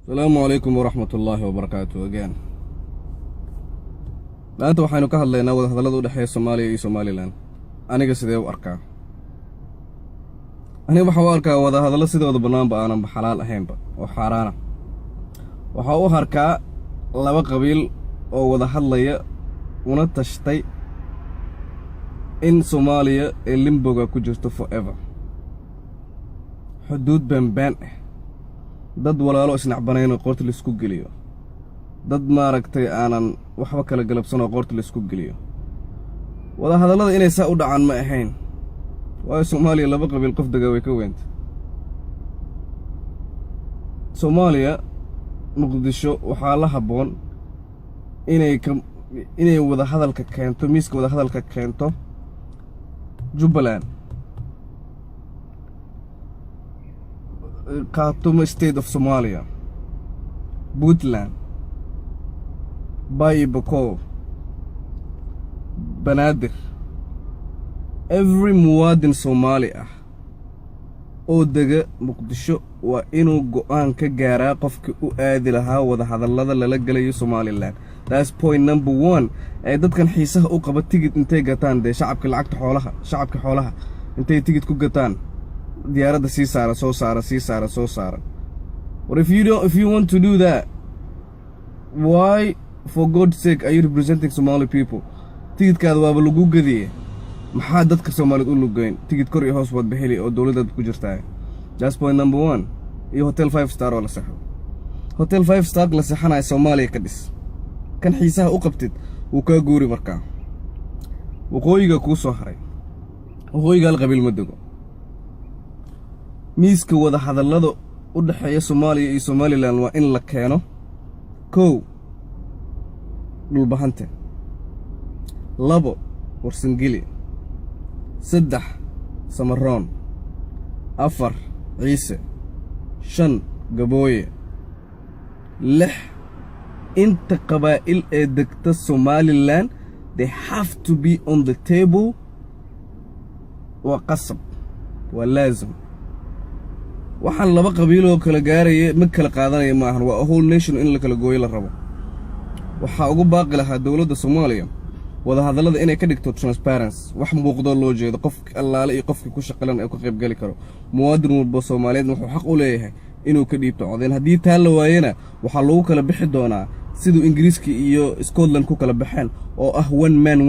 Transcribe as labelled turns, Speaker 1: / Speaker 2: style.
Speaker 1: السلام عليكم ورحمة الله وبركاته again. maanta waxaynu ka hadlaynaa wada hadallada u dhaxeeya Soomaaliya iyo Somaliland. Aniga sidee u arkaa? Aniga waxa u arkaa wada hadallo sidooda banaanba aanan xalaal ahaynba oo xaraana. Waxa uu arkaa laba qabiil oo wada hadlaya una tashtay in Soomaaliya ay limboga ku jirto forever. xuduud been dad walaalo isnacbanayna qoorta la isku geliyo. dad maaragtay aanan waxba kala galabsan oo qoorta la isku geliyo. wada hadallada inay saa u dhacaan ma ahayn. waayo Soomaaliya laba qabiil qof daga way ka weynta. Soomaaliya Muqdisho waxaa la haboon inay wada hadalka keento miiska wada hadalka keento Jubbaland, Khartoum State of Somalia, Puntland, Bay Bakool, Banaadir. Every muwaadin Soomaali ah oo dega Muqdisho waa inuu go'aan ka gaaraa qofkii u aadi lahaa wada hadallada lala galayo Somaliland. That's point number 1. ay dadkan xiisaha u qaba tigid intay gataan shacabka lacagta xoolaha intay tigid ku gataan diyaaradda soo saara. But if you want to do that, why for God's sake are you representing Somali people? tigidkaada waaba lagu gadiyay. maxaa dadka Soomaaliyeed u lugayn tigid kor iyo hoos wad bixili oo dawladda ku jirtaa. That's point number 1. iyo hotel 5 star oo la saxo. hotel 5 star la saxanay Soomaaliya ka dhis. kan xiisaha u qabtid uu ka guuri markaa. waqooyiga ku soo haray. waqooyiga qabiil ma dego. miiska wada hadallada u dhaxeeya Soomaaliya iyo Somaliland waa in la keeno 1 dhulbahante, 2 warsangeli, 3 Samaroon, 4 Ciise, 5 Gabooye, 6 inta qabaa'il ee degta Somaliland. They have to be on the table. waa qasab, waa laazim. waxaan laba qabiil oo kala gaaraya ma kala qaadanaya maahan. waa a whole nation in la kala gooyo la rabo. waxaa ugu baaqi lahaa dawladda Soomaaliya wada hadallada inay ka dhigto transparency. wax muuqdo loo jeedo qof allaale iyo qofkii ku shaqalan ay ka qayb gali karo. muwaadin walba Soomaaliyeed wuxuu xaq u leeyahay inuu ka dhiibto codeen. haddii taa la waayana waxaa lagu kala bixi doonaa sidoo Ingiriiska iyo Scotland ku kala baxeen oo ah one man